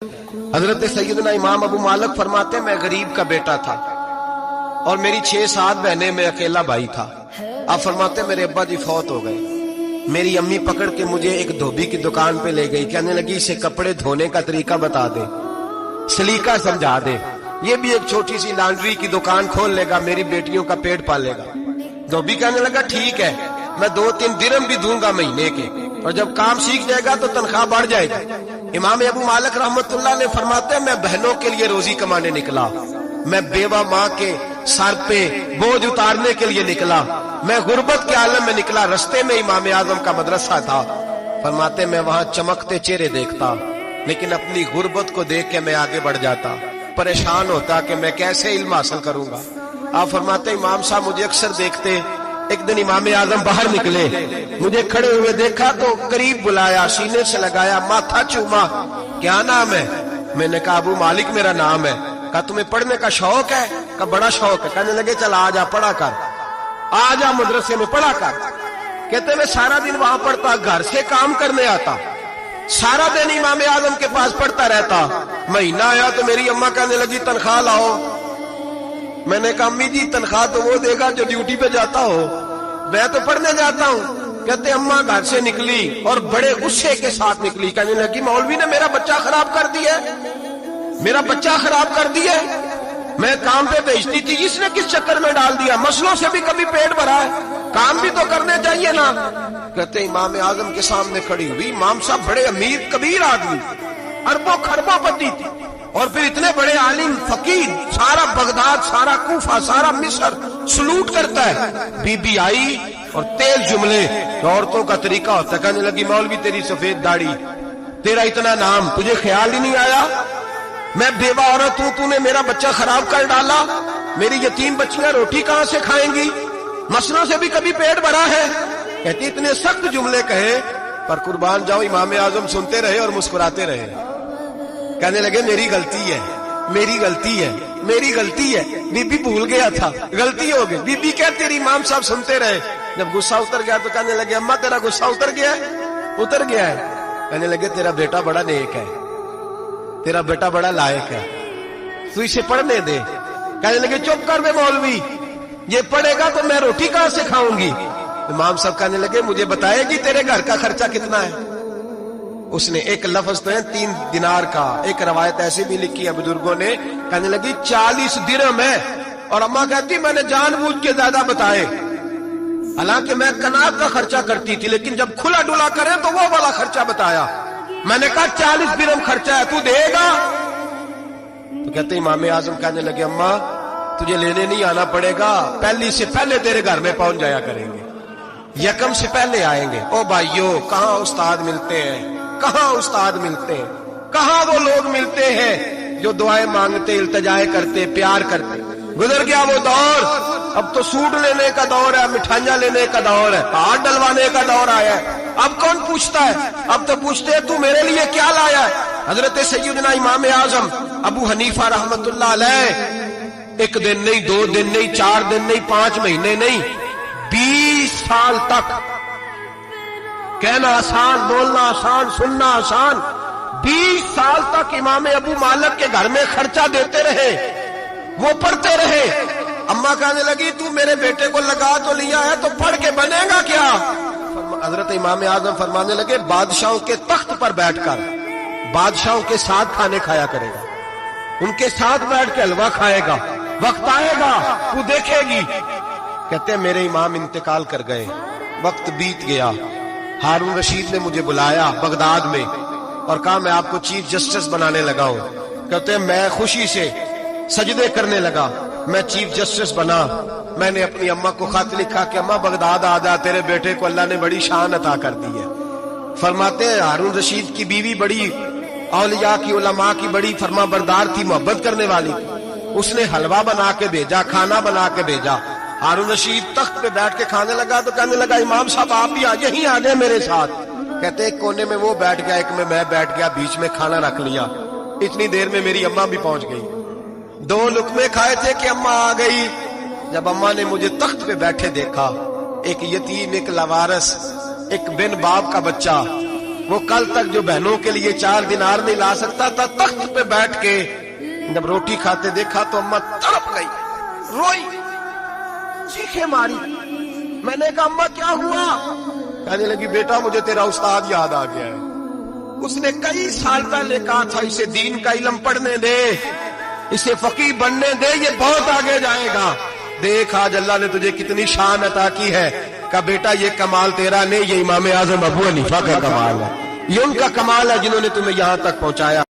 حضرت سیدنا امام ابو مالک فرماتے ہیں میں غریب کا بیٹا تھا اور میری 6-7 بہنیں، میں اکیلا بھائی تھا۔ آپ فرماتے ہیں میرے ابا جی فوت ہو گئے۔ میری امی پکڑ کے مجھے ایک دھوبی کی دکان پہ لے گئی، کہنے لگی اسے کپڑے دھونے کا طریقہ بتا دے، سلیقہ سمجھا دے، یہ بھی ایک چھوٹی سی لانڈری کی دکان کھول لے گا، میری بیٹیوں کا پیٹ پالے گا۔ دھوبی کہنے لگا ٹھیک ہے، میں 2-3 درہم بھی دوں گا مہینے کے، اور جب کام سیکھ جائے گا تو تنخواہ بڑھ جائے گا۔ امام ابو مالک رحمت اللہ نے فرماتے ہیں میں بہنوں کے لیے روزی کمانے نکلا، میں بیوہ ماں کے سر پہ بوجھ اتارنے کے لیے نکلا، میں غربت کے عالم میں نکلا۔ رستے میں امام اعظم کا مدرسہ تھا، فرماتے میں وہاں چمکتے چہرے دیکھتا، لیکن اپنی غربت کو دیکھ کے میں آگے بڑھ جاتا، پریشان ہوتا کہ میں کیسے علم حاصل کروں گا۔ آپ فرماتے امام صاحب مجھے اکثر دیکھتے، ایک دن امام اعظم باہر نکلے، مجھے کھڑے ہوئے دیکھا تو قریب بلایا، سینے سے لگایا، ماتھا چوما، کیا نام ہے؟ میں نے کہا ابو مالک میرا نام ہے۔ کہا تمہیں پڑھنے کا شوق ہے؟ کہا بڑا شوق ہے۔ کہنے لگے چل آ جا پڑھا کر، آ جا مدرسے میں پڑھا کر۔ کہتے میں سارا دن وہاں پڑھتا، گھر سے کام کرنے آتا، سارا دن امام اعظم کے پاس پڑھتا رہتا۔ مہینہ آیا تو میری اماں کہنے لگی تنخواہ لاؤ۔ میں نے کہا امی جی تنخواہ تو وہ دے گا جو ڈیوٹی پہ جاتا ہو، میں تو پڑھنے جاتا ہوں۔ کہتے اماں گھر سے نکلی اور بڑے غصے کے ساتھ نکلی، کہنے لگی مولوی نے میرا بچہ خراب کر دیا، میرا بچہ خراب کر دیا، میں کام پہ بھیجتی تھی، اس نے کس چکر میں ڈال دیا، مسلوں سے بھی کبھی پیٹ بھرا ہے، کام بھی تو کرنے چاہیے نا۔ کہتے امام اعظم کے سامنے کھڑی ہوئی، امام صاحب بڑے امیر کبیر آدمی، اربوں خربوں پتی تھی، اور پھر اتنے بڑے عالم فقیر، سارا بغداد، سارا کوفہ، سارا مصر سلوٹ کرتا ہے۔ بی بی آئی اور تیز جملے، عورتوں کا طریقہ ہوتا ہے، کہنے لگی مولوی تیری سفید داڑھی، تیرا اتنا نام، تجھے خیال ہی نہیں آیا، میں بیوہ عورت ہوں، تو نے میرا بچہ خراب کر ڈالا، میری یتیم بچیاں روٹی کہاں سے کھائیں گی، مسلوں سے بھی کبھی پیٹ بھرا ہے۔ کہتی اتنے سخت جملے کہے، پر قربان جاؤ امام اعظم سنتے رہے اور مسکراتے رہے۔ کہنے لگے میری غلطی ہے، میری غلطی ہے، میری غلطی ہے، بی بی بھول گیا تھا، غلطی ہو گئی۔ بی بی کہتے رہی، امام صاحب سنتے رہے۔ جب غصہ اتر گیا تو کہنے لگے اماں تیرا غصہ اتر گیا ہے؟ اتر گیا ہے۔ کہنے لگے تیرا بیٹا بڑا نیک ہے، تیرا بیٹا بڑا لائق ہے، تو اسے پڑھنے دے۔ کہنے لگے چپ کر بے مولوی، یہ پڑھے گا تو میں روٹی کہاں سے کھاؤں گی۔ امام صاحب کہنے لگے مجھے بتائے گی تیرے گھر کا خرچہ کتنا ہے؟ اس نے ایک لفظ تو ہے 3 دینار کا، ایک روایت ایسی بھی لکھی ہے بزرگوں نے، کہنے لگی 40 درہم ہے، اور اماں کہتی میں نے جان بوجھ کے زیادہ بتائے، حالانکہ میں کنات کا خرچہ کرتی تھی، لیکن جب کھلا ڈلا کرے تو وہ والا خرچہ بتایا۔ میں نے کہا 40 درہم خرچہ ہے، تو دے گا؟ تو کہتے امام اعظم کہنے لگے اماں تجھے لینے نہیں آنا پڑے گا، پہلی سے پہلے تیرے گھر میں پہنچ جایا کریں گے، یکم سے پہلے آئیں گے۔ او بھائیو کہاں استاد ملتے ہیں، کہاں استاد ملتے ہیں، کہاں وہ لوگ ملتے ہیں جو دعائیں مانگتے، التجائے کرتے، پیار کرتے۔ گزر گیا وہ دور، اب تو سوٹ لینے کا دور ہے، مٹھائیاں لینے کا دور ہے، ہاتھ ڈلوانے کا دور آیا ہے۔ اب کون پوچھتا ہے؟ اب تو پوچھتے ہیں تو میرے لیے کیا لایا ہے۔ حضرت سیدنا امام اعظم ابو حنیفہ رحمت اللہ علیہ 1 دن نہیں، 2 دن نہیں، 4 دن نہیں، 5 مہینے نہیں، 20 سال تک، کہنا آسان، بولنا آسان، سننا آسان، 20 سال تک امام ابو مالک کے گھر میں خرچہ دیتے رہے، وہ پڑھتے رہے۔ اماں کہنے لگی تو میرے بیٹے کو لگا تو لیا ہے تو پڑھ کے بنے گا کیا؟ حضرت امام اعظم فرمانے لگے بادشاہوں کے تخت پر بیٹھ کر بادشاہوں کے ساتھ کھانے کھایا کرے گا، ان کے ساتھ بیٹھ کے حلوہ کھائے گا، وقت آئے گا تو دیکھے گی۔ کہتے ہیں میرے امام انتقال کر گئے، وقت بیت گیا، ہارون رشید نے مجھے بلایا بغداد میں اور کہا میں آپ کو چیف جسٹس بنانے لگا ہوں۔ کہتے ہیں میں خوشی سے سجدے کرنے لگا، میں چیف جسٹس بنا۔ میں نے اپنی اماں کو خط لکھا کہ اماں بغداد آ جا، تیرے بیٹے کو اللہ نے بڑی شان عطا کر دی ہے۔ فرماتے ہیں ہارون رشید کی بیوی بڑی اولیاء کی، علماء کی بڑی فرما بردار تھی، محبت کرنے والی تھی، اس نے حلوہ بنا کے بھیجا، کھانا بنا کے بھیجا۔ ہارون رشید تخت پہ بیٹھ کے کھانے لگا تو کہنے لگا امام صاحب آپ بھی یہیں آ جائیں میرے ساتھ۔ کہتے ایک کونے میں وہ بیٹھ گیا، ایک میں بیٹھ گیا، بیچ میں کھانا رکھ لیا۔ اتنی دیر میں میری اماں بھی پہنچ گئی، 2 لقمے کھائے تھے کہ اماں آ گئی۔ جب اماں نے مجھے تخت پہ بیٹھے دیکھا، ایک یتیم، ایک لاوارث، ایک بن باپ کا بچہ، وہ کل تک جو بہنوں کے لیے 4 دینار نہیں لا سکتا تھا، تخت پہ بیٹھ کے جب روٹی کھاتے دیکھا تو اماں تڑپ گئی، روئی، چیخیں ماری۔ میں نے کہا اماں کیا ہوا؟ کہنے لگی بیٹا مجھے تیرا استاد یاد آ گیا ہے، اس نے کئی سال پہلے کہا تھا اسے دین کا علم پڑھنے دے، اسے فقیہ بننے دے، یہ بہت آگے جائے گا۔ دیکھ آج اللہ نے تجھے کتنی شان عطا کی ہے۔ کہا بیٹا یہ کمال تیرا نہیں، یہ امام اعظم ابو حنیفہ کا کمال ہے، یہ ان کا کمال ہے جنہوں نے تمہیں یہاں تک پہنچایا۔